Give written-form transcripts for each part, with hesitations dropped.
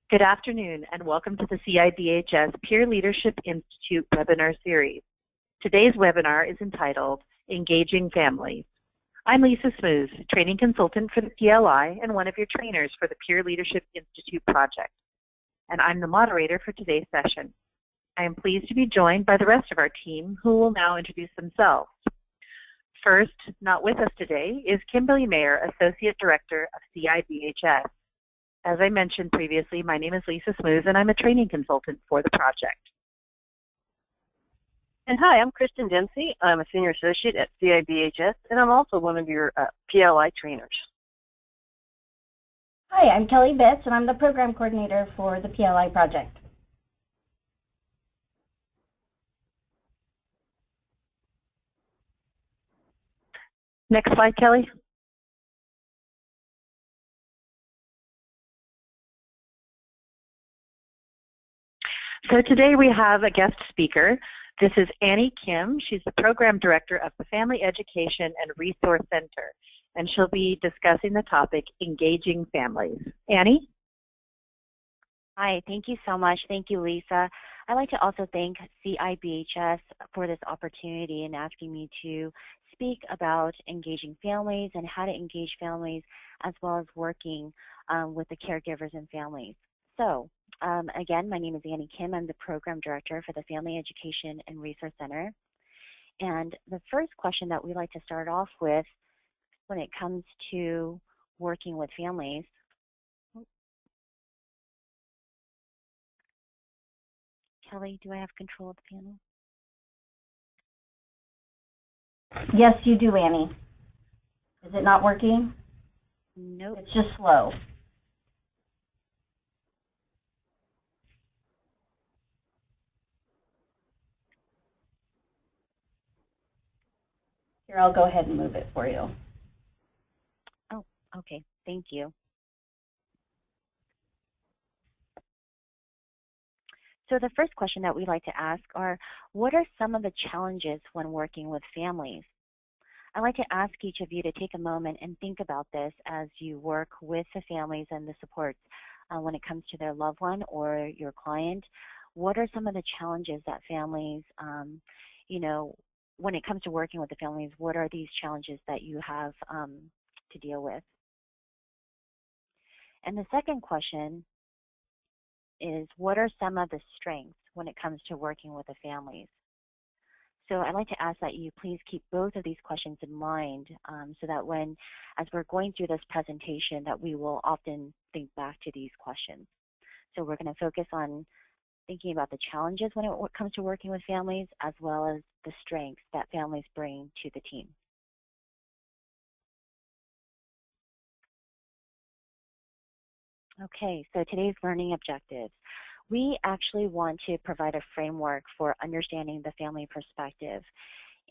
Good afternoon and welcome to the CIBHS Peer Leadership Institute webinar series. Today's webinar is entitled Engaging Families. I'm Lisa Smooth, training consultant for the PLI and one of your trainers for the Peer Leadership Institute project. And I'm the moderator for today's session. I am pleased to be joined by the rest of our team who will now introduce themselves. First, not with us today, is Kimberly Mayer, Associate Director of CIBHS. As I mentioned previously, my name is Lisa Smooth and I'm a training consultant for the project. And hi, I'm Kristen Dempsey. I'm a Senior Associate at CIBHS and I'm also one of your PLI trainers. Hi, I'm Kelly Bitts and I'm the Program Coordinator for the PLI project. Next slide, Kelly. So today we have a guest speaker. This is Annie Kim. She's the Program Director of the Family Education and Resource Center, and she'll be discussing the topic, Engaging Families. Annie? Hi, thank you so much. Thank you, Lisa. I'd like to also thank CIBHS for this opportunity and asking me to speak about engaging families and how to engage families as well as working with the caregivers and families. So, again, my name is Annie Kim. I'm the Program Director for the Family Education and Resource Center. And the first question that we like to start off with when it comes to working with families. Kelly, do I have control of the panel? Yes, you do, Annie. Is it not working? Nope. It's just slow. Here, I'll go ahead and move it for you. Oh, okay. Thank you. So the first question that we like to ask are, what are some of the challenges when working with families? I'd like to ask each of you to take a moment and think about this as you work with the families and the supports when it comes to their loved one or your client. What are some of the challenges that families, when it comes to working with the families, what are these challenges that you have to deal with? And the second question is, what are some of the strengths when it comes to working with the families? So I'd like to ask that you please keep both of these questions in mind so that as we're going through this presentation, that we will often think back to these questions. So we're going to focus on thinking about the challenges when it comes to working with families, as well as the strengths that families bring to the team. Okay, so today's learning objectives. We actually want to provide a framework for understanding the family perspective,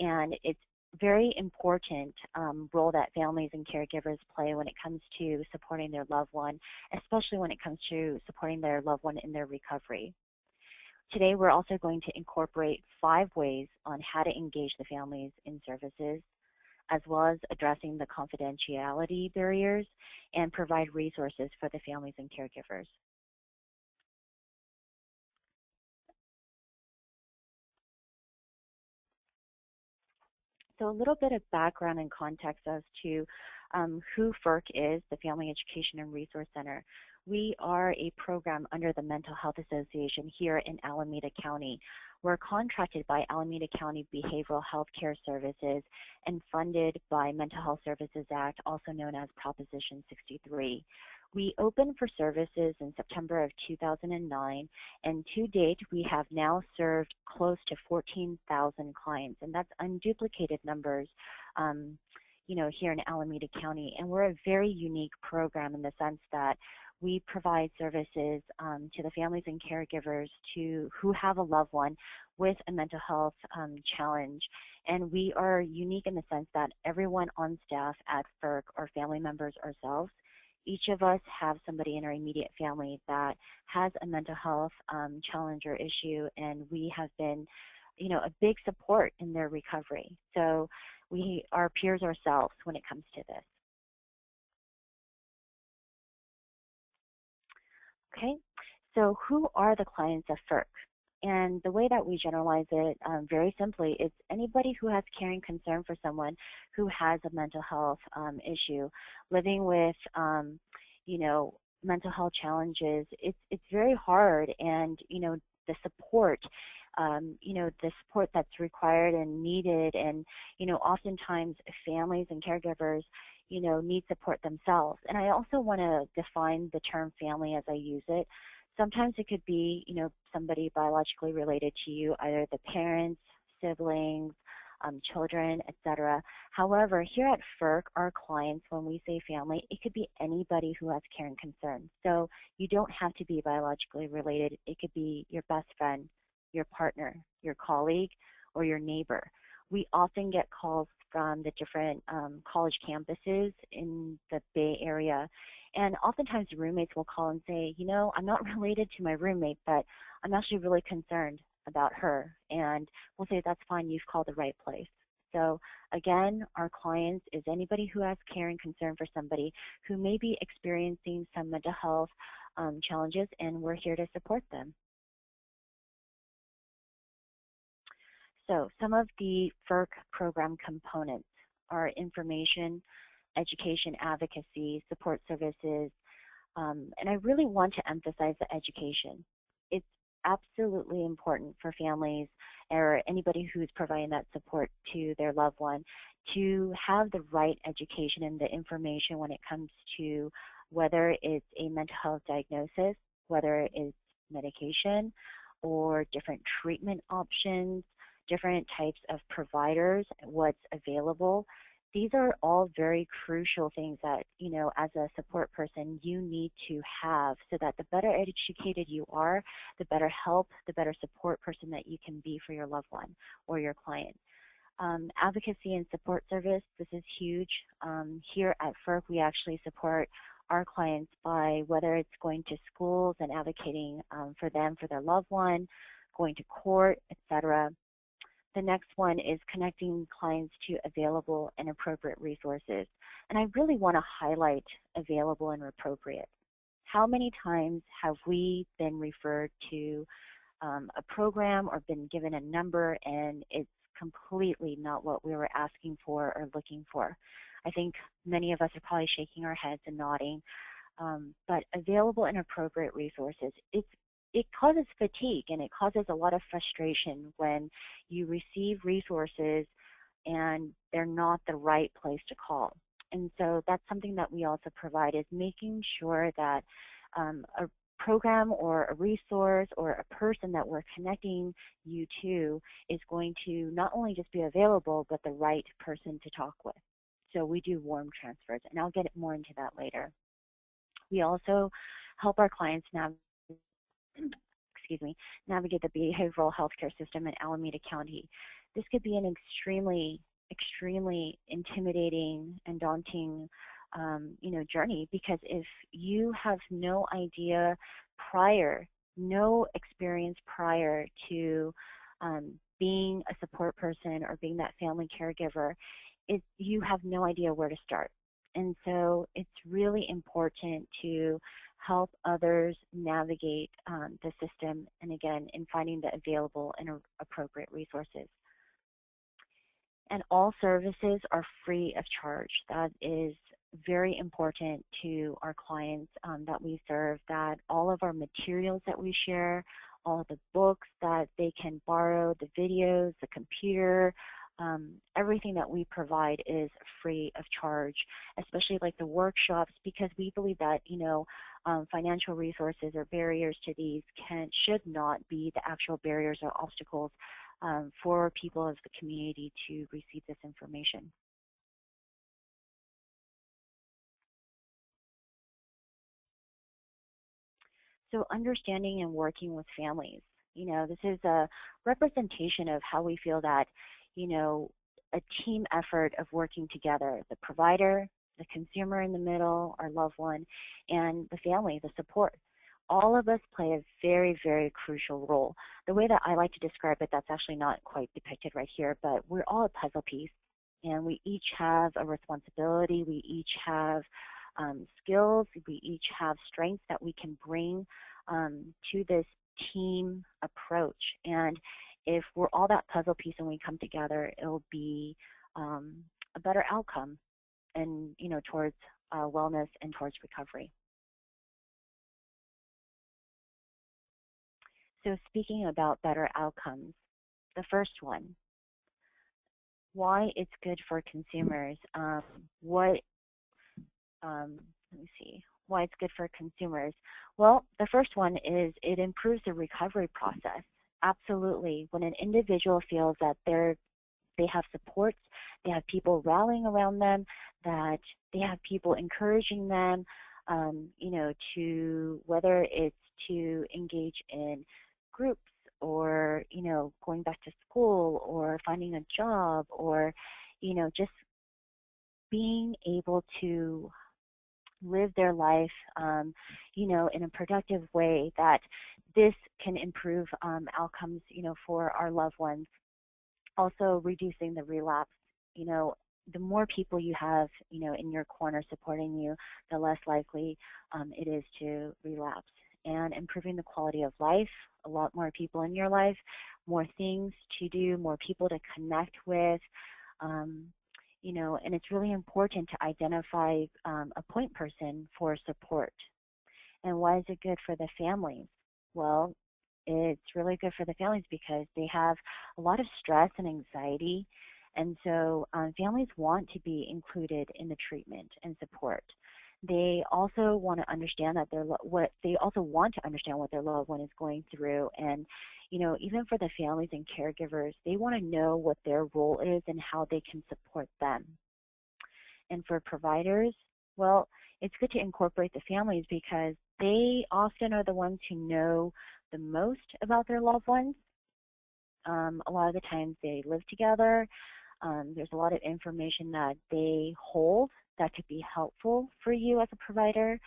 and it's very important role that families and caregivers play when it comes to supporting their loved one, especially when it comes to supporting their loved one in their recovery. Today, we're also going to incorporate 5 ways on how to engage the families in services, as well as addressing the confidentiality barriers and provide resources for the families and caregivers. So a little bit of background and context as to who FERC is, the Family Education and Resource Center. We are a program under the Mental Health Association here in Alameda County. We're contracted by Alameda County Behavioral Health Care Services and funded by Mental Health Services Act, also known as Proposition 63. We opened for services in September of 2009, and to date, we have now served close to 14,000 clients, and that's unduplicated numbers here in Alameda County. And we're a very unique program in the sense that we provide services to the families and caregivers who have a loved one with a mental health challenge. And we are unique in the sense that everyone on staff at FERC are family members ourselves. Each of us have somebody in our immediate family that has a mental health challenge or issue, and we have been, a big support in their recovery. So we are peers ourselves when it comes to this. Okay, So who are the clients of FERC? And the way that we generalize it very simply, it's anybody who has caring concern for someone who has a mental health issue, living with, you know, mental health challenges. It's very hard, and the support, the support that's required and needed, and oftentimes families and caregivers, need support themselves. And I also want to define the term family as I use it. Sometimes it could be, somebody biologically related to you, either the parents, siblings, children, etc. However, here at FERC, our clients, when we say family, it could be anybody who has care and concern. So you don't have to be biologically related. It could be your best friend, your partner, your colleague, or your neighbor. We often get calls from the different college campuses in the Bay Area. And oftentimes roommates will call and say, I'm not related to my roommate, but I'm actually really concerned about her. And we'll say, that's fine, you've called the right place. So again, our clients is anybody who has care and concern for somebody who may be experiencing some mental health challenges, and we're here to support them. So some of the FERC program components are information, education, advocacy, support services, and I really want to emphasize the education. It's absolutely important for families or anybody who's providing that support to their loved one to have the right education and the information when it comes to whether it's a mental health diagnosis, whether it's medication, or different treatment options, different types of providers, what's available. These are all very crucial things that, as a support person, you need to have, so that the better educated you are, the better help, the better support person that you can be for your loved one or your client. Advocacy and support service, this is huge. Here at FERC, we actually support our clients by whether it's going to schools and advocating for them, for their loved one, going to court, etc. The next one is connecting clients to available and appropriate resources. And I really want to highlight available and appropriate. How many times have we been referred to a program or been given a number and it's completely not what we were asking for or looking for? I think many of us are probably shaking our heads and nodding. But available and appropriate resources, it causes fatigue and it causes a lot of frustration when you receive resources and they're not the right place to call. And so that's something that we also provide, is making sure that a program or a resource or a person that we're connecting you to is going to not only just be available, but the right person to talk with. So we do warm transfers, and I'll get more into that later. We also help our clients navigate the behavioral healthcare system in Alameda County. This could be an extremely intimidating and daunting journey, because if you have no idea no experience prior to being a support person or being that family caregiver, you have no idea where to start. And so it's really important to help others navigate the system, and again, in finding the available and appropriate resources. And all services are free of charge. That is very important to our clients that we serve, that all of our materials that we share, all of the books that they can borrow, the videos, the computer, everything that we provide is free of charge, especially like the workshops, because we believe that financial resources or barriers to these should not be the actual barriers or obstacles for people of the community to receive this information. So understanding and working with families, this is a representation of how we feel that, a team effort of working together, the provider, the consumer in the middle, our loved one, and the family, the support. All of us play a very, very crucial role. The way that I like to describe it, that's actually not quite depicted right here, but we're all a puzzle piece, and we each have a responsibility. We each have skills. We each have strengths that we can bring to this team approach. And if we're all that puzzle piece and we come together, it'll be a better outcome and, towards wellness and towards recovery. So speaking about better outcomes, the first one, why it's good for consumers. Let me see, why it's good for consumers. Well, the first one is it improves the recovery process. Absolutely. When an individual feels that they have supports, they have people rallying around them, that they have people encouraging them, to whether it's to engage in groups or, going back to school or finding a job or, just being able to live their life, in a productive way, that this can improve outcomes, for our loved ones. Also reducing the relapse. The more people you have, in your corner supporting you, the less likely it is to relapse. And improving the quality of life, a lot more people in your life, more things to do, more people to connect with, and it's really important to identify a point person for support. And why is it good for the families? Well, it's really good for the families because they have a lot of stress and anxiety, and so families want to be included in the treatment and support. They also want to understand that what their loved one is going through, and even for the families and caregivers, they want to know what their role is and how they can support them. And for providers, well, it's good to incorporate the families because they often are the ones who know the most about their loved ones. A lot of the times they live together. There's a lot of information that they hold that could be helpful for you as a provider,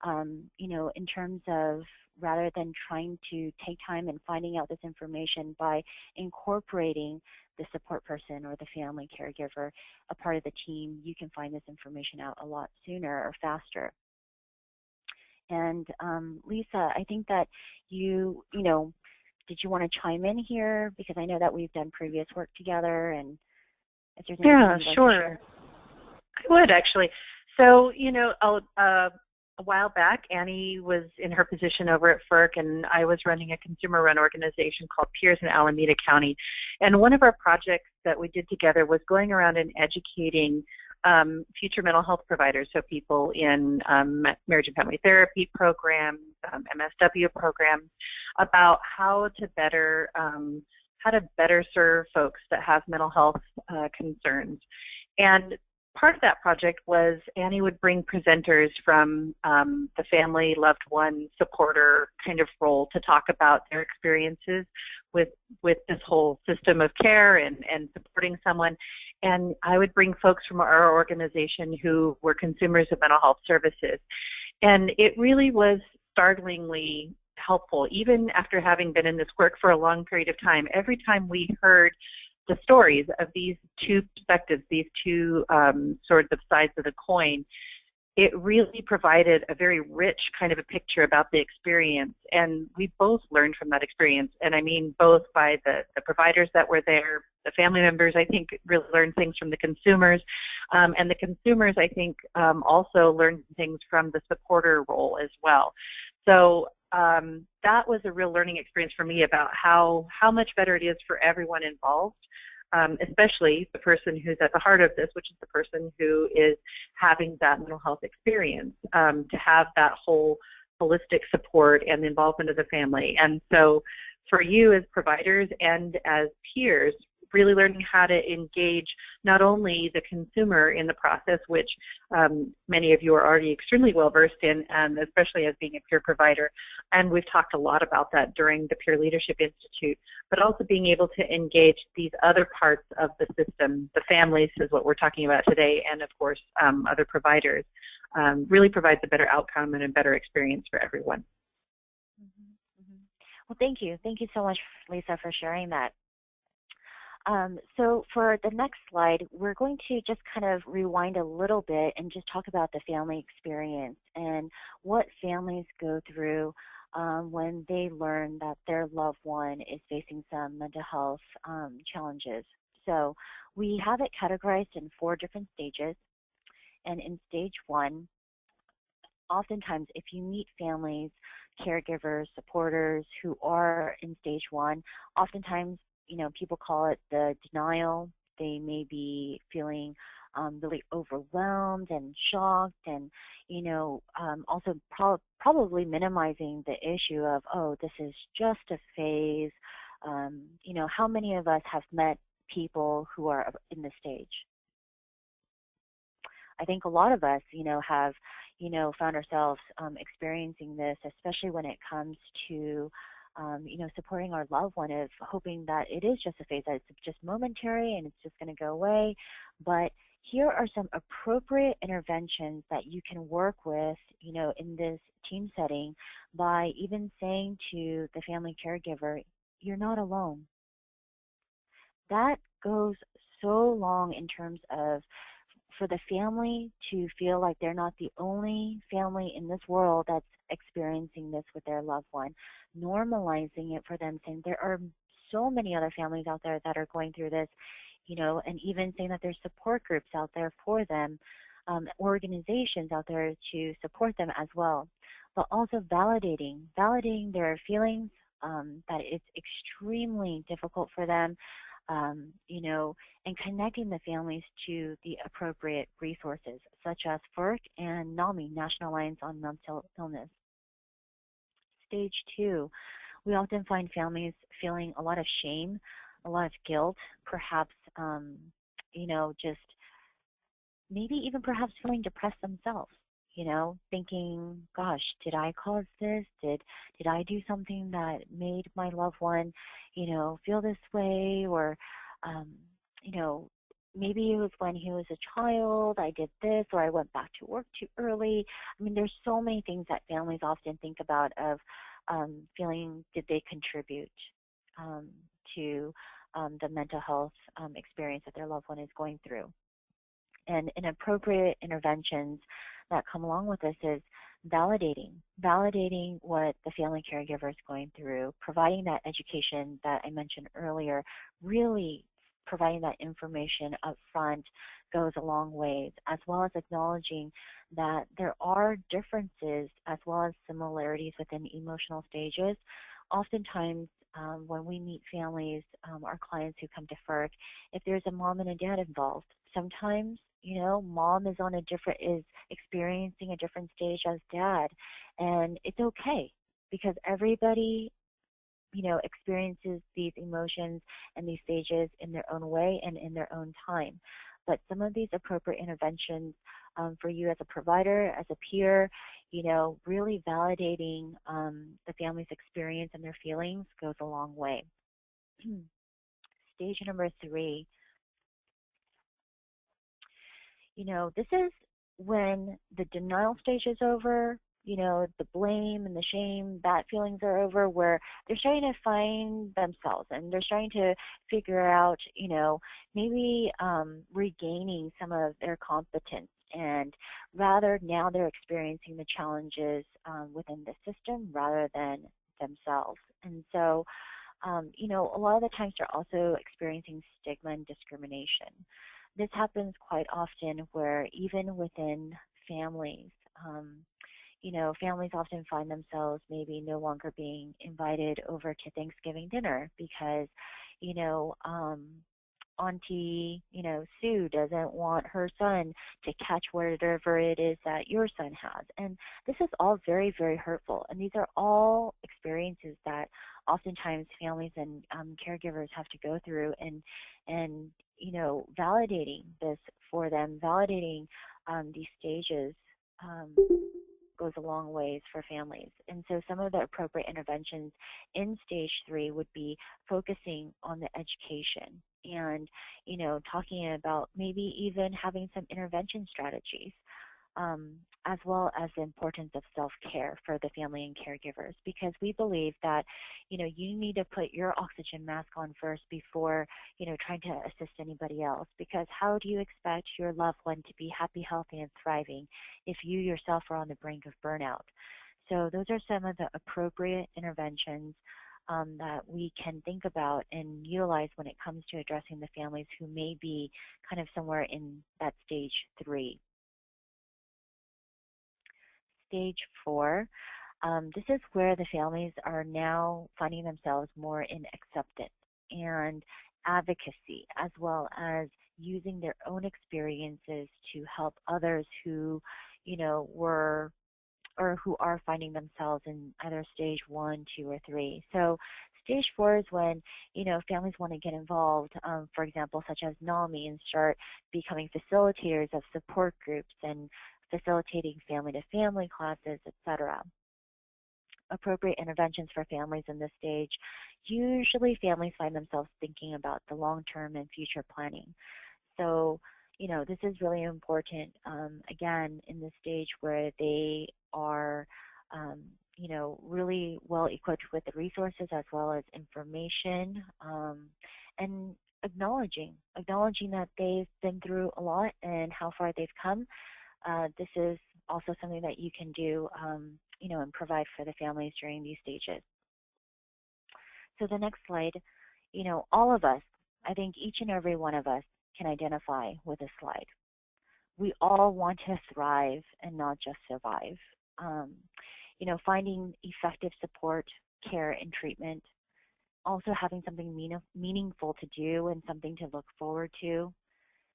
in terms of rather than trying to take time and finding out this information, by incorporating the support person or the family caregiver, a part of the team, you can find this information out a lot sooner or faster. And Lisa, I think that did you want to chime in here? Because I know that we've done previous work together, and if there's anything you'd like to share. I would actually. So, a while back, Annie was in her position over at FERC, and I was running a consumer-run organization called Peers in Alameda County. And one of our projects that we did together was going around and educating future mental health providers, so people in marriage and family therapy programs, MSW programs, about how to better serve folks that have mental health concerns. And part of that project was Annie would bring presenters from the family, loved one, supporter kind of role to talk about their experiences with this whole system of care and supporting someone. And I would bring folks from our organization who were consumers of mental health services. And it really was startlingly helpful, even after having been in this work for a long period of time. Every time we heard the stories of these two perspectives, these two sorts of sides of the coin, it really provided a very rich kind of a picture about the experience. And we both learned from that experience. And I mean both by the providers that were there, the family members, I think, really learned things from the consumers. And the consumers, I think, also learned things from the supporter role as well. So that was a real learning experience for me about how much better it is for everyone involved, especially the person who's at the heart of this, which is the person who is having that mental health experience, to have that whole holistic support and the involvement of the family. And so for you as providers and as peers, really learning how to engage not only the consumer in the process, which many of you are already extremely well versed in, and especially as being a peer provider, and we've talked a lot about that during the Peer Leadership Institute, but also being able to engage these other parts of the system, the families is what we're talking about today, and of course other providers, really provides a better outcome and a better experience for everyone. Well, thank you. Thank you so much, Lisa, for sharing that. So for the next slide, we're going to just kind of rewind a little bit and just talk about the family experience and what families go through when they learn that their loved one is facing some mental health challenges. So we have it categorized in 4 different stages. And in stage 1, oftentimes if you meet families, caregivers, supporters who are in stage 1, oftentimes people call it the denial. They may be feeling really overwhelmed and shocked, and also probably minimizing the issue of, oh, this is just a phase. How many of us have met people who are in this stage? I think a lot of us, have, found ourselves experiencing this, especially when it comes to supporting our loved one, of hoping that it is just a phase, that it's just momentary and it's just going to go away. But here are some appropriate interventions that you can work with, in this team setting, by even saying to the family caregiver, you're not alone. That goes so long in terms of for the family to feel like they're not the only family in this world that's experiencing this with their loved one, normalizing it for them, saying there are so many other families out there that are going through this, and even saying that there's support groups out there for them, organizations out there to support them as well, but also validating their feelings, that it's extremely difficult for them, and connecting the families to the appropriate resources, such as FERC and NAMI, National Alliance on Mental Illness. Stage 2, we often find families feeling a lot of shame, a lot of guilt, perhaps, just maybe even perhaps feeling depressed themselves. Thinking, gosh, did I cause this? Did I do something that made my loved one, feel this way? Or, maybe it was when he was a child, I did this, or I went back to work too early. I mean, there's so many things that families often think about of feeling, did they contribute to the mental health experience that their loved one is going through. And inappropriate interventions that come along with this is validating what the family caregiver is going through, providing that education that I mentioned earlier, really providing that information up front goes a long ways, as well as acknowledging that there are differences as well as similarities within emotional stages. Oftentimes, when we meet families, our clients who come to FERC, if there's a mom and a dad involved, sometimes mom is experiencing a different stage as dad, and it's okay because everybody experiences these emotions and these stages in their own way and in their own time. But some of these appropriate interventions for you as a provider, as a peer, really validating the family's experience and their feelings goes a long way. Stage number 3. This is when the denial stage is over, the blame and the shame, that feelings are over, where they're starting to find themselves and they're starting to figure out, maybe regaining some of their competence. And rather now they're experiencing the challenges within the system rather than themselves. And so, a lot of the times they're also experiencing stigma and discrimination. This happens quite often where even within families, families often find themselves maybe no longer being invited over to Thanksgiving dinner because, Auntie, Sue doesn't want her son to catch whatever it is that your son has. And this is all very, very hurtful. And these are all experiences that oftentimes families and caregivers have to go through, and validating this for them, validating these stages goes a long ways for families. And so some of the appropriate interventions in stage 3 would be focusing on the education and, talking about maybe even having some intervention strategies. as well as the importance of self-care for the family and caregivers, because we believe that, you need to put your oxygen mask on first before, trying to assist anybody else, because how do you expect your loved one to be happy, healthy, and thriving if you yourself are on the brink of burnout? So those are some of the appropriate interventions that we can think about and utilize when it comes to addressing the families who may be kind of somewhere in that stage 3. Stage 4, this is where the families are now finding themselves more in acceptance and advocacy, as well as using their own experiences to help others who, were or who are finding themselves in either stage 1, 2, or 3. So stage 4 is when, families want to get involved, for example, such as NAMI, and start becoming facilitators of support groups and facilitating family-to-family classes, etc. Appropriate interventions for families in this stage. Usually families find themselves thinking about the long-term and future planning. So, this is really important, again, in this stage where they are, really well equipped with the resources as well as information, and acknowledging that they've been through a lot and how far they've come. This is also something that you can do, and provide for the families during these stages. So the next slide, all of us, I think each and every one of us can identify with this slide. We all want to thrive and not just survive. Finding effective support, care, and treatment, also having something meaningful to do and something to look forward to.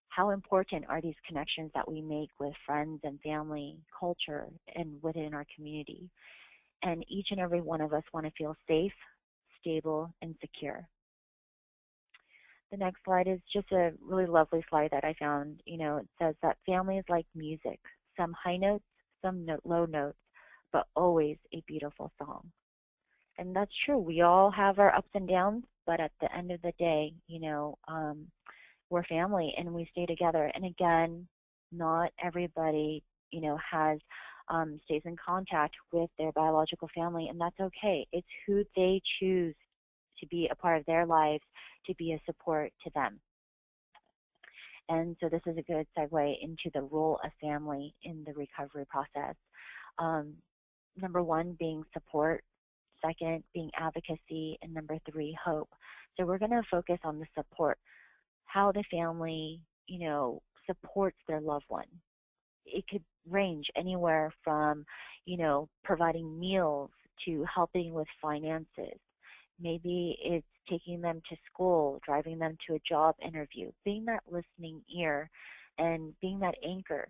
How important are these connections that we make with friends and family, culture, and within our community? And each and every one of us want to feel safe, stable, and secure. The next slide is just a really lovely slide that I found. It says that family is like music, some high notes, some low notes, but always a beautiful song. And that's true. We all have our ups and downs, but at the end of the day, we're family and we stay together. And again, not everybody, has stays in contact with their biological family, and that's okay. It's who they choose to be a part of their lives, to be a support to them. And so this is a good segue into the role of family in the recovery process. Number 1 being support, second being advocacy, and number 3, hope. So we're going to focus on the support, how the family, supports their loved one. It could range anywhere from, providing meals to helping with finances. Maybe it's taking them to school, driving them to a job interview, being that listening ear and being that anchor.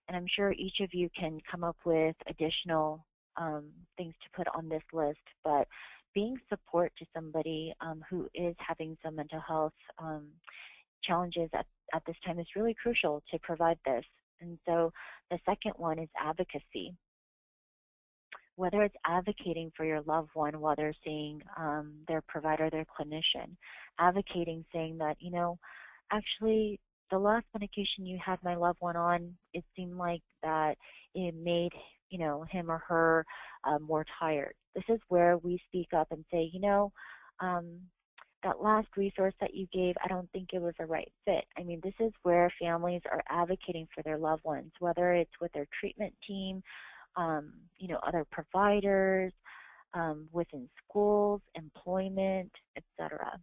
And I'm sure each of you can come up with additional things to put on this list, but being support to somebody who is having some mental health challenges at this time is really crucial to provide this. And so the second one is advocacy. Whether it's advocating for your loved one while they're seeing their provider, their clinician, advocating, saying that, actually the last medication you had my loved one on, it seemed like that it made, him or her more tired. This is where we speak up and say, that last resource that you gave, I don't think it was a right fit. I mean, this is where families are advocating for their loved ones, whether it's with their treatment team, other providers, within schools, employment, etc.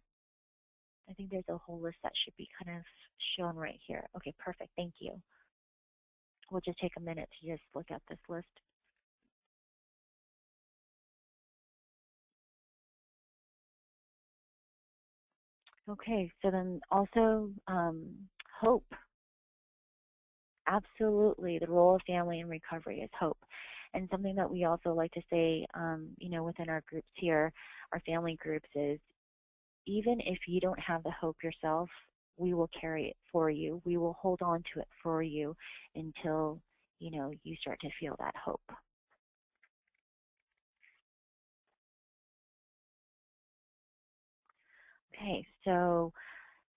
I think there's a whole list that should be kind of shown right here. Okay, perfect. Thank you. We'll just take a minute to just look at this list. Okay, so then also hope. Absolutely, the role of family in recovery is hope. And something that we also like to say, within our groups here, our family groups, is even if you don't have the hope yourself, we will carry it for you. We will hold on to it for you until, you start to feel that hope. Okay, so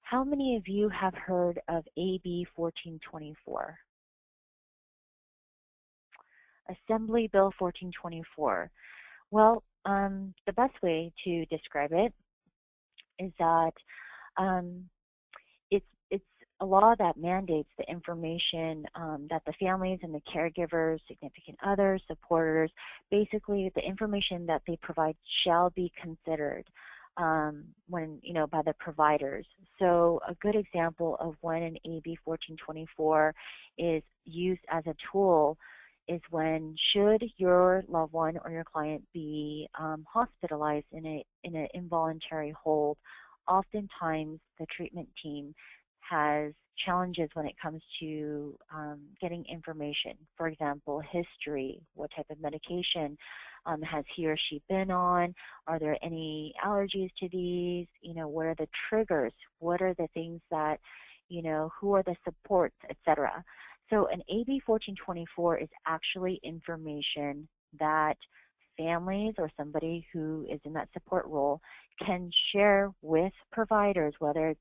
how many of you have heard of AB 1424? Assembly Bill 1424. Well, the best way to describe it is that it's a law that mandates the information that the families and the caregivers, significant others, supporters, basically the information that they provide shall be considered when, by the providers. So a good example of when an AB 1424 is used as a tool is when, should your loved one or your client be hospitalized in an involuntary hold, oftentimes the treatment team has challenges when it comes to getting information. For example, history, what type of medication has he or she been on? Are there any allergies to these? What are the triggers? What are the things that, who are the supports, etc. So an AB 1424 is actually information that families or somebody who is in that support role can share with providers, whether it's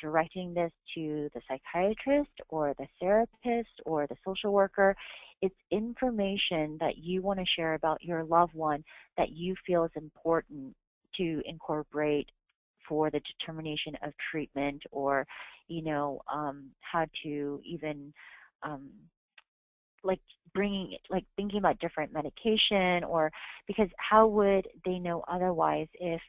directing this to the psychiatrist or the therapist or the social worker. It's information that you want to share about your loved one that you feel is important to incorporate for the determination of treatment, or how to even thinking about different medication, or because how would they know otherwise if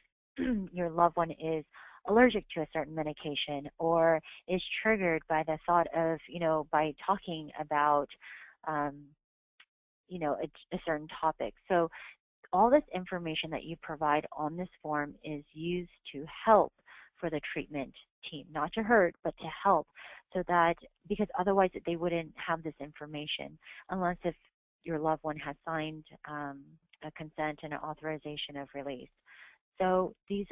your loved one is allergic to a certain medication or is triggered by the thought of, by talking about, a certain topic. So all this information that you provide on this form is used to help for the treatment team, not to hurt, but to help, so that, because otherwise they wouldn't have this information unless if your loved one has signed a consent and an authorization of release. So this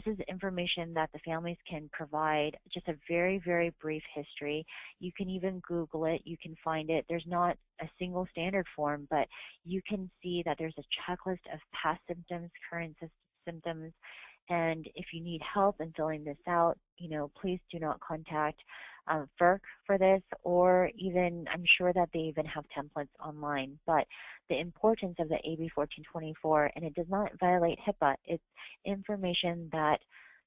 is information that the families can provide, just a very, very brief history. You can even Google it. You can find it. There's not a single standard form, but you can see that there's a checklist of past symptoms, current symptoms, and if you need help in filling this out, please do not contact FERC for this, or even, I'm sure that they even have templates online. But the importance of the AB 1424, and it does not violate HIPAA, it's information that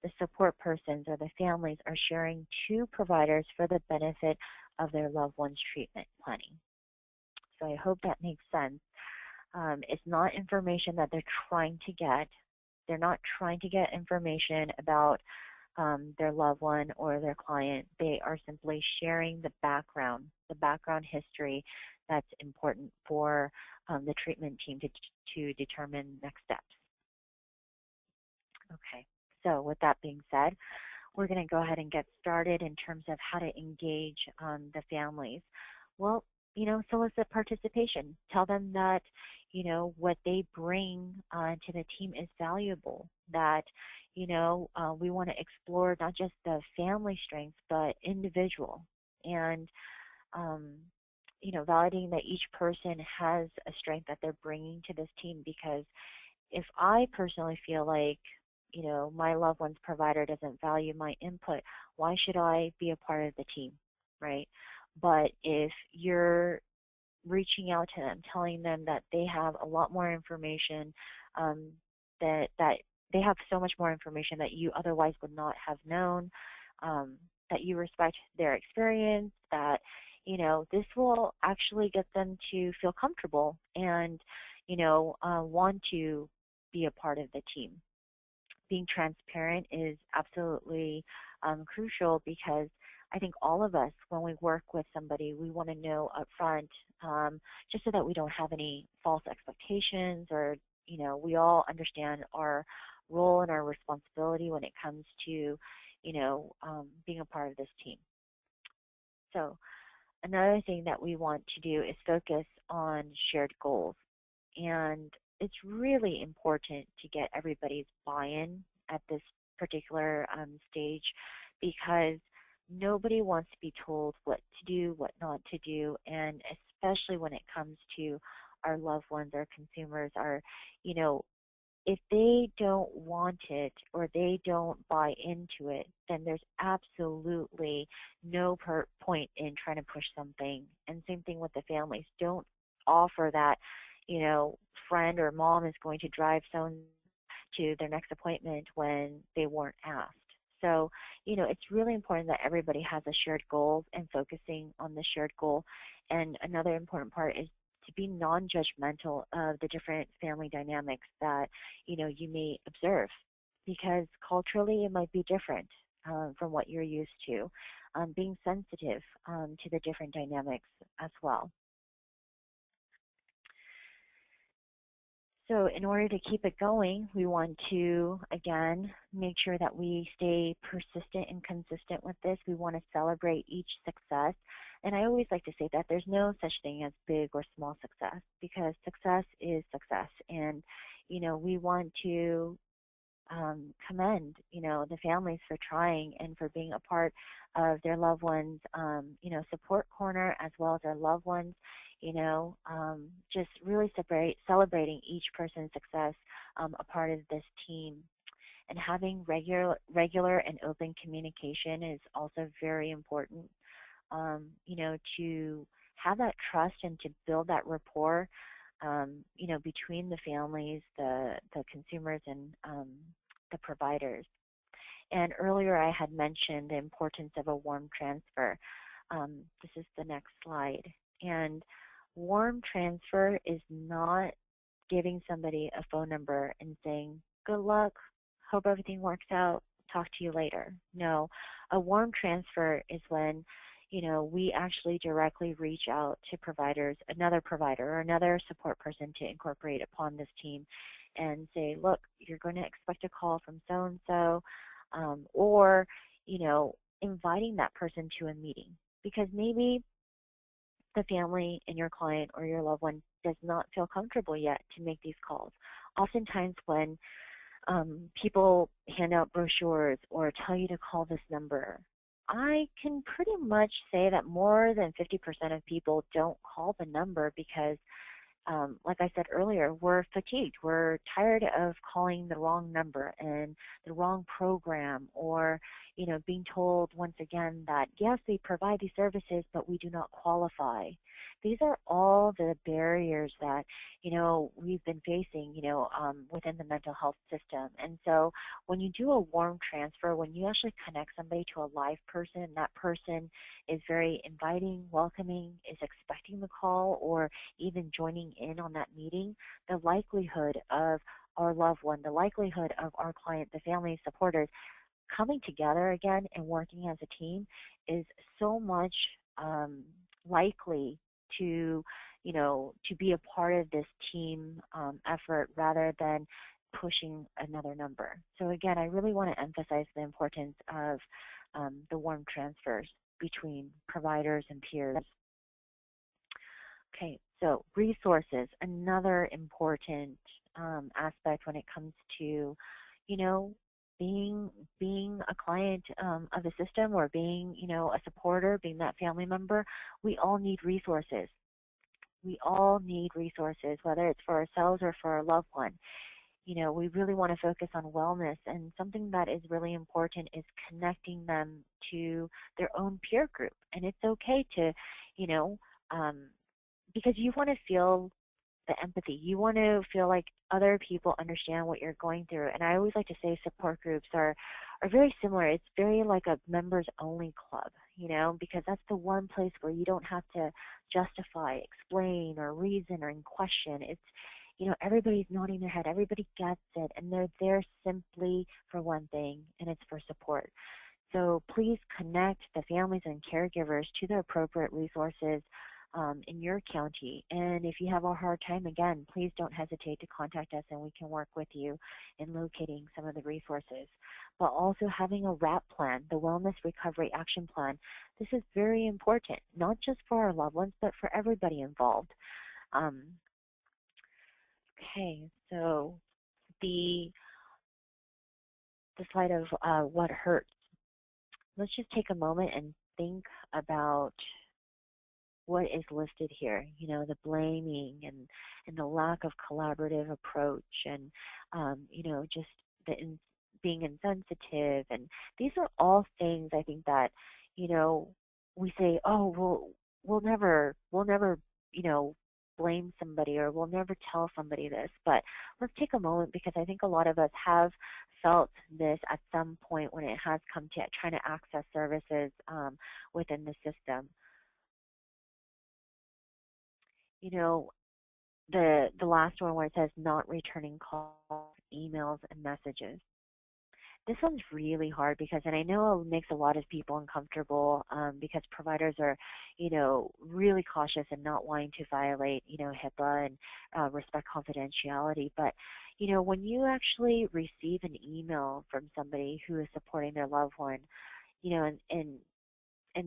the support persons or the families are sharing to providers for the benefit of their loved one's treatment planning. So I hope that makes sense. It's not information that they're trying to get. They're not trying to get information about their loved one or their client. They are simply sharing the background history that's important for the treatment team to determine next steps. Okay, so with that being said, we're going to go ahead and get started in terms of how to engage the families. Well, solicit participation. Tell them that, what they bring to the team is valuable, that, we want to explore not just the family strengths, but individual. And, validating that each person has a strength that they're bringing to this team, because if I personally feel like, my loved one's provider doesn't value my input, why should I be a part of the team, right? But if you're reaching out to them, telling them that they have a lot more information, that they have so much more information that you otherwise would not have known, that you respect their experience, that, this will actually get them to feel comfortable and, want to be a part of the team. Being transparent is absolutely crucial, because I think all of us, when we work with somebody, we want to know up front, just so that we don't have any false expectations, or, we all understand our role and our responsibility when it comes to, being a part of this team. So another thing that we want to do is focus on shared goals. And it's really important to get everybody's buy-in at this particular stage, because nobody wants to be told what to do, what not to do, and especially when it comes to our loved ones, our consumers, if they don't want it or they don't buy into it, then there's absolutely no point in trying to push something. And same thing with the families. Don't offer that, friend or mom is going to drive someone to their next appointment when they weren't asked. So, it's really important that everybody has a shared goal and focusing on the shared goal. And another important part is to be non-judgmental of the different family dynamics that, you may observe, because culturally it might be different from what you're used to. Being sensitive to the different dynamics as well. So in order to keep it going, we want to, again, make sure that we stay persistent and consistent with this. We want to celebrate each success. And I always like to say that there's no such thing as big or small success, because success is success. And, we want to commend, the families for trying and for being a part of their loved ones, support corner, as well as their loved ones, just really celebrating each person's success, a part of this team. And having regular and open communication is also very important, to have that trust and to build that rapport, between the families, the consumers, and the providers. And earlier I had mentioned the importance of a warm transfer. This is the next slide. And warm transfer is not giving somebody a phone number and saying, good luck, hope everything works out, talk to you later. No, a warm transfer is when, we actually directly reach out to providers, another provider or another support person to incorporate upon this team, and say, look, you're going to expect a call from so-and-so, or, inviting that person to a meeting, because maybe the family and your client or your loved one does not feel comfortable yet to make these calls. Oftentimes when people hand out brochures or tell you to call this number, I can pretty much say that more than 50% of people don't call the number because, like I said earlier, we're fatigued. We're tired of calling the wrong number and the wrong program, or, being told once again that, yes, we provide these services, but we do not qualify. These are all the barriers that, we've been facing, within the mental health system. And so when you do a warm transfer, when you actually connect somebody to a live person, that person is very inviting, welcoming, is expecting the call, or even joining in on that meeting, the likelihood of our loved one, the likelihood of our client, the family supporters, coming together again and working as a team is so much likely to, to be a part of this team effort rather than pushing another number. So again, I really want to emphasize the importance of the warm transfers between providers and peers. Okay, so resources, another important aspect when it comes to, being a client of the system, or being, a supporter, being that family member. We all need resources. We all need resources, whether it's for ourselves or for our loved one. We really want to focus on wellness, and something that is really important is connecting them to their own peer group. And it's okay to, because you want to feel the empathy. You want to feel like other people understand what you're going through. And I always like to say support groups are very similar. It's very like a members only club, because that's the one place where you don't have to justify, explain, or reason, or question. It's, everybody's nodding their head, everybody gets it, and they're there simply for one thing, and it's for support. So please connect the families and caregivers to the appropriate resources in your county. And if you have a hard time, again, please don't hesitate to contact us, and we can work with you in locating some of the resources. But also having a WRAP plan, the Wellness Recovery Action Plan. This is very important, not just for our loved ones, but for everybody involved. Okay, so the slide of what hurts. Let's just take a moment and think about what is listed here, the blaming and the lack of collaborative approach, and, just the being insensitive. And these are all things I think that, we say, oh, we'll never, blame somebody or we'll never tell somebody this, but let's take a moment because I think a lot of us have felt this at some point when it has come to trying to access services within the system. You know, the last one where it says not returning calls, emails, and messages. This one's really hard because, and I know it makes a lot of people uncomfortable because providers are, you know, really cautious and not wanting to violate, you know, HIPAA and respect confidentiality. But, you know, when you actually receive an email from somebody who is supporting their loved one, you know, and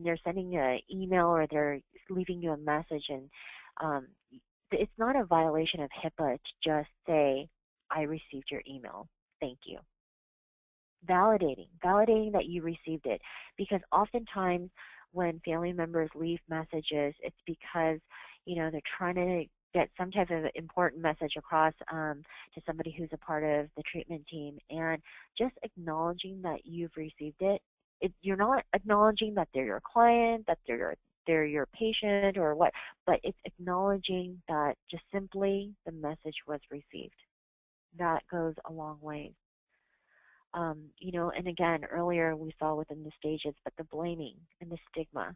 they're sending an email or they're leaving you a message, and it's not a violation of HIPAA to just say, I received your email, thank you. Validating that you received it, because oftentimes when family members leave messages, it's because, you know, they're trying to get some type of important message across to somebody who's a part of the treatment team, and just acknowledging that you've received it. You're not acknowledging that they're your client, that they're your patient or what, but it's acknowledging that just simply the message was received. That goes a long way. You know, and again, earlier we saw within the stages, but the blaming and the stigma,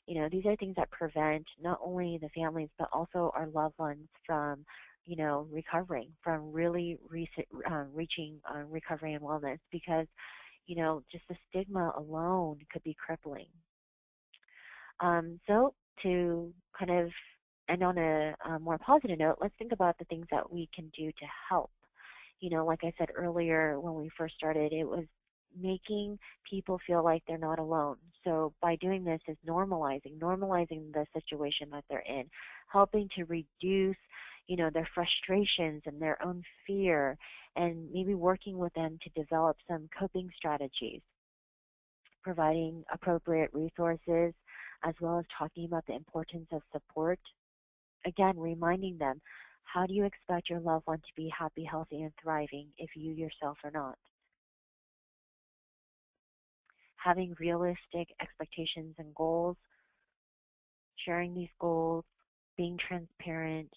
you know, these are things that prevent not only the families, but also our loved ones from, you know, recovering, from really reaching recovery and wellness, because, you know, just the stigma alone could be crippling. So to kind of end on a more positive note, let's think about the things that we can do to help. You know, like I said earlier when we first started, it was making people feel like they're not alone. So by doing this is normalizing the situation that they're in, helping to reduce, you know, their frustrations and their own fear, and maybe working with them to develop some coping strategies, providing appropriate resources, as well as talking about the importance of support. Again, reminding them, how do you expect your loved one to be happy, healthy, and thriving if you yourself are not? Having realistic expectations and goals, sharing these goals, being transparent,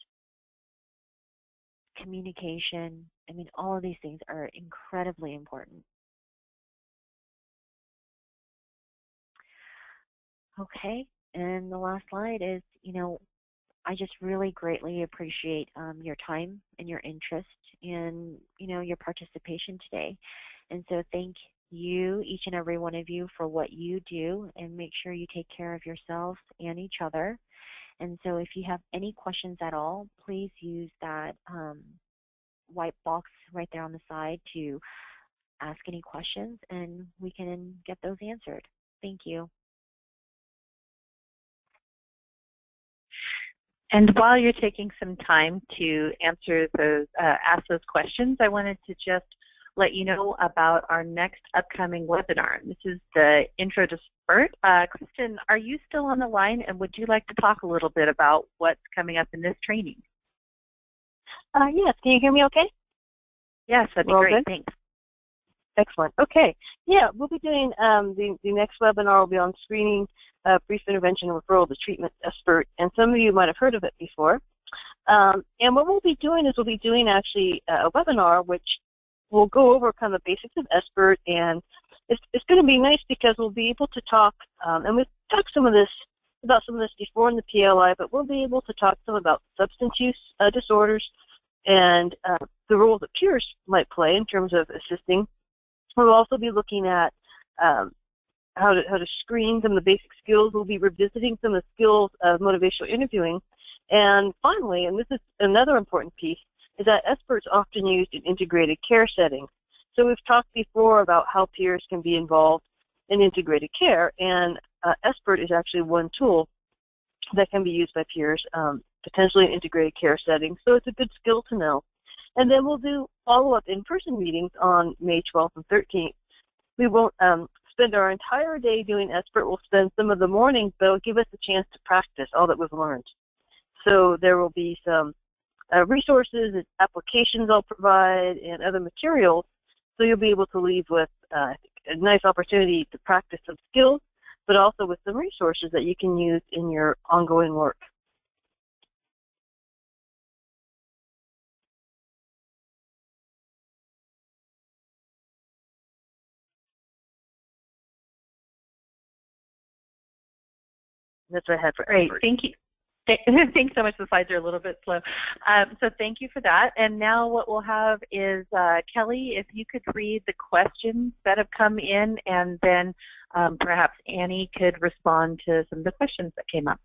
communication. I mean, all of these things are incredibly important. Okay, and the last slide is, you know, I just really greatly appreciate your time and your interest and, you know, your participation today. And so thank you, each and every one of you, for what you do, and make sure you take care of yourselves and each other. And so if you have any questions at all, please use that white box right there on the side to ask any questions, and we can get those answered. Thank you. And while you're taking some time to answer those, ask those questions, I wanted to just let you know about our next upcoming webinar. This is the Intro to SPURT. Kristen, are you still on the line, and would you like to talk a little bit about what's coming up in this training? Yes, can you hear me okay? Yes, that'd be great, thanks. Excellent. Okay. Yeah, we'll be doing the next webinar will be on screening, brief intervention, referral to treatment expert, and some of you might have heard of it before. And what we'll be doing is we'll be doing actually a webinar which will go over kind of the basics of expert, and it's going to be nice because we'll be able to talk, and we've talked about some of this before in the PLI, but we'll be able to talk some about substance use disorders and the role that peers might play in terms of assisting. We'll also be looking at how to screen some of the basic skills. We'll be revisiting some of the skills of motivational interviewing. And finally, and this is another important piece, is that experts often used in integrated care settings. So we've talked before about how peers can be involved in integrated care, and expert is actually one tool that can be used by peers, potentially in integrated care settings. So it's a good skill to know. And then we'll do follow-up in-person meetings on May 12th and 13th. We won't spend our entire day doing expert. We'll spend some of the mornings, but it'll give us a chance to practice all that we've learned. So there will be some resources and applications I'll provide and other materials, so you'll be able to leave with a nice opportunity to practice some skills, but also with some resources that you can use in your ongoing work. That's what I had for Great, effort. thank you. Thanks so much. The slides are a little bit slow. So thank you for that. And now what we'll have is Kelly, if you could read the questions that have come in, and then perhaps Annie could respond to some of the questions that came up.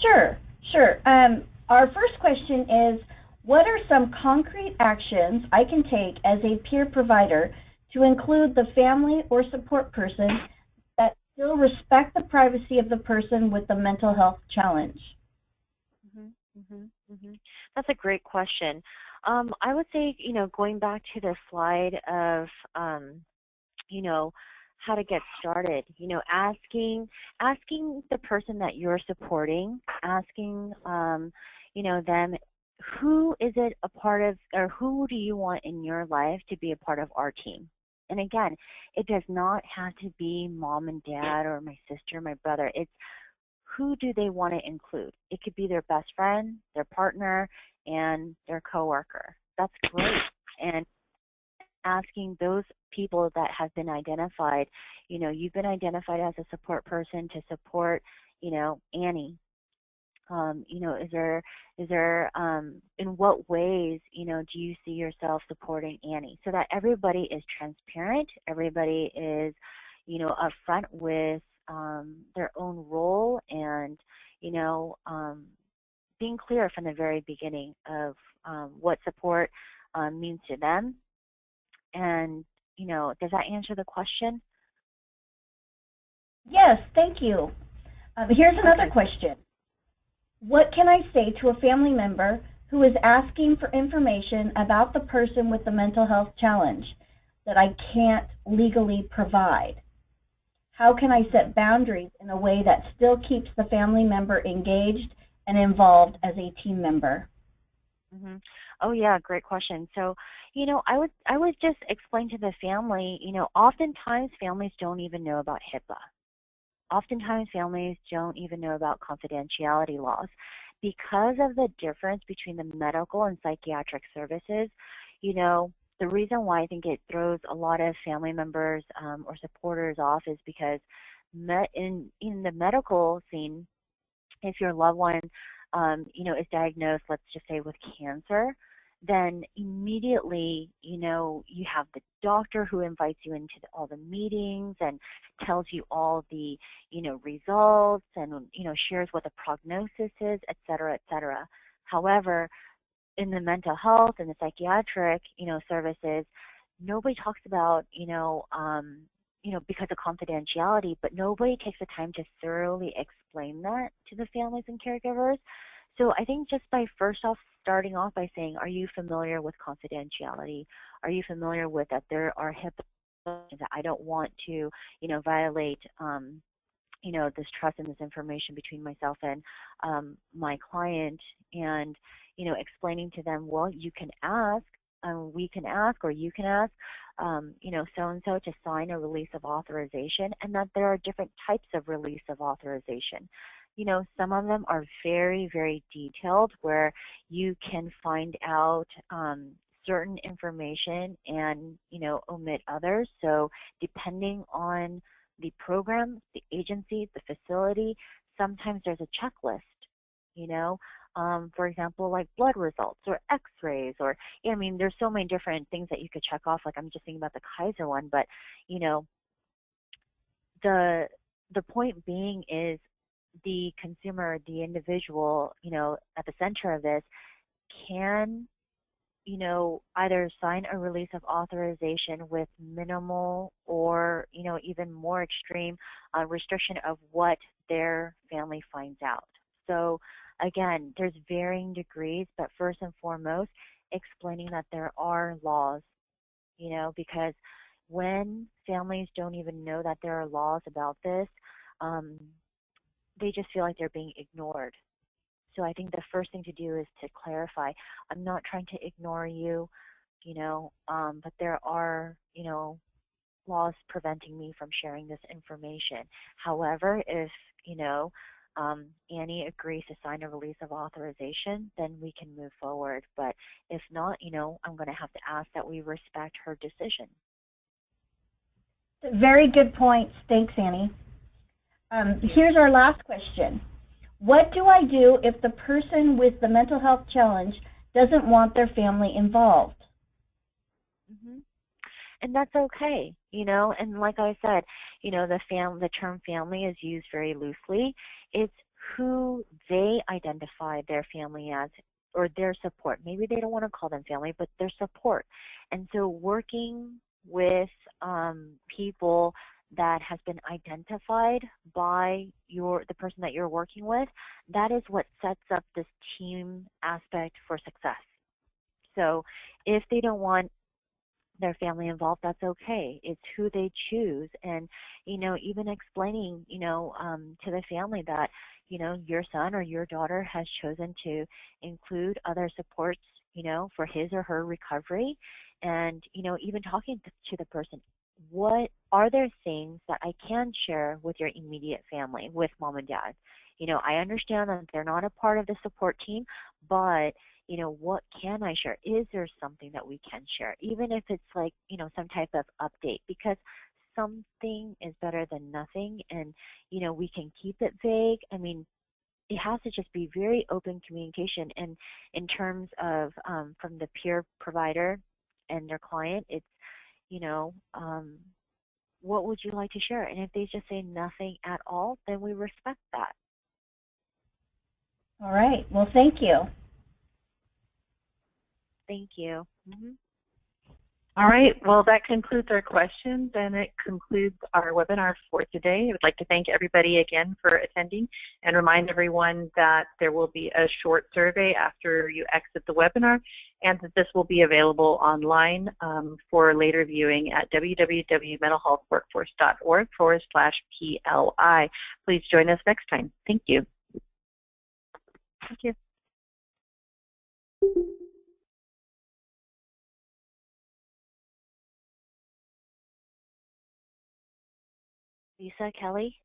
Sure, sure. Our first question is, what are some concrete actions I can take as a peer provider to include the family or support person that still respect the privacy of the person with the mental health challenge? That's a great question. I would say, going back to the slide of, how to get started, asking the person that you're supporting, asking, them, who is it a part of, or who do you want in your life to be a part of our team? And again, it does not have to be mom and dad or my sister, my brother. It's who do they want to include? It could be their best friend, their partner, and their coworker. That's great. And asking those people that have been identified, you've been identified as a support person to support, Annie. Is there in what ways, do you see yourself supporting Annie? So that everybody is transparent, everybody is, upfront with their own role, and, being clear from the very beginning of what support means to them. And, does that answer the question? Yes, thank you. Here's another question. What can I say to a family member who is asking for information about the person with the mental health challenge that I can't legally provide? How can I set boundaries in a way that still keeps the family member engaged and involved as a team member? Oh yeah, great question. So, I would just explain to the family, oftentimes families don't even know about HIPAA. Oftentimes families don't even know about confidentiality laws. Because of the difference between the medical and psychiatric services, the reason why I think it throws a lot of family members or supporters off is because in the medical scene, if your loved one, is diagnosed, let's just say, with cancer, then immediately, you have the doctor who invites you into all the meetings and tells you all the, results and, shares what the prognosis is, et cetera, et cetera. However, in the mental health and the psychiatric, services, nobody talks about, because of confidentiality, but nobody takes the time to thoroughly explain that to the families and caregivers. So I think just by starting off by saying, are you familiar with confidentiality? Are you familiar with that there are HIPAA, that I don't want to, violate, this trust and this information between myself and my client, and, explaining to them, well, you can ask, we can ask, or you can ask, so-and-so to sign a release of authorization, and that there are different types of release of authorization. Some of them are very, very detailed, where you can find out certain information and, omit others. So depending on the program, the agency, the facility, sometimes there's a checklist, for example, like blood results or x-rays, or, there's so many different things that you could check off. Like, I'm just thinking about the Kaiser one, but, the point being is the consumer, the individual, at the center of this can, either sign a release of authorization with minimal or, even more extreme restriction of what their family finds out. So again, there's varying degrees, but first and foremost, explaining that there are laws, because when families don't even know that there are laws about this, they just feel like they're being ignored. So I think the first thing to do is to clarify, I'm not trying to ignore you, but there are, laws preventing me from sharing this information. However, if, Annie agrees to sign a release of authorization, then we can move forward. But if not, I'm going to have to ask that we respect her decision. Very good points. Thanks, Annie. Here's our last question. What do I do if the person with the mental health challenge doesn't want their family involved? Mm-hmm. And that's okay, you know, and like I said, you know, the term family is used very loosely. It's who they identify their family as or their support. Maybe they don't want to call them family, but their support. And so working with people that has been identified by the person that you're working with, that is what sets up this team aspect for success. So if they don't want their family involved, that's okay. It's who they choose. And, you know, even explaining, you know, to the family that, you know, your son or your daughter has chosen to include other supports, you know, for his or her recovery. And, you know, even talking to the person, what are there things that I can share with your immediate family, with mom and dad? You know, I understand that they're not a part of the support team, but you know, what can I share? Is there something that we can share? Even if it's like, you know, some type of update, because something is better than nothing, and, you know, we can keep it vague. I mean, it has to just be very open communication. And in terms of from the peer provider and their client, it's, you know, what would you like to share? And if they just say nothing at all, then we respect that. All right. Well, thank you. Thank you. Mm-hmm. All right. Well, that concludes our questions, and it concludes our webinar for today. I would like to thank everybody again for attending and remind everyone that there will be a short survey after you exit the webinar, and that this will be available online for later viewing at www.mentalhealthworkforce.org/PLI. Please join us next time. Thank you. Thank you. Lisa, Kelly?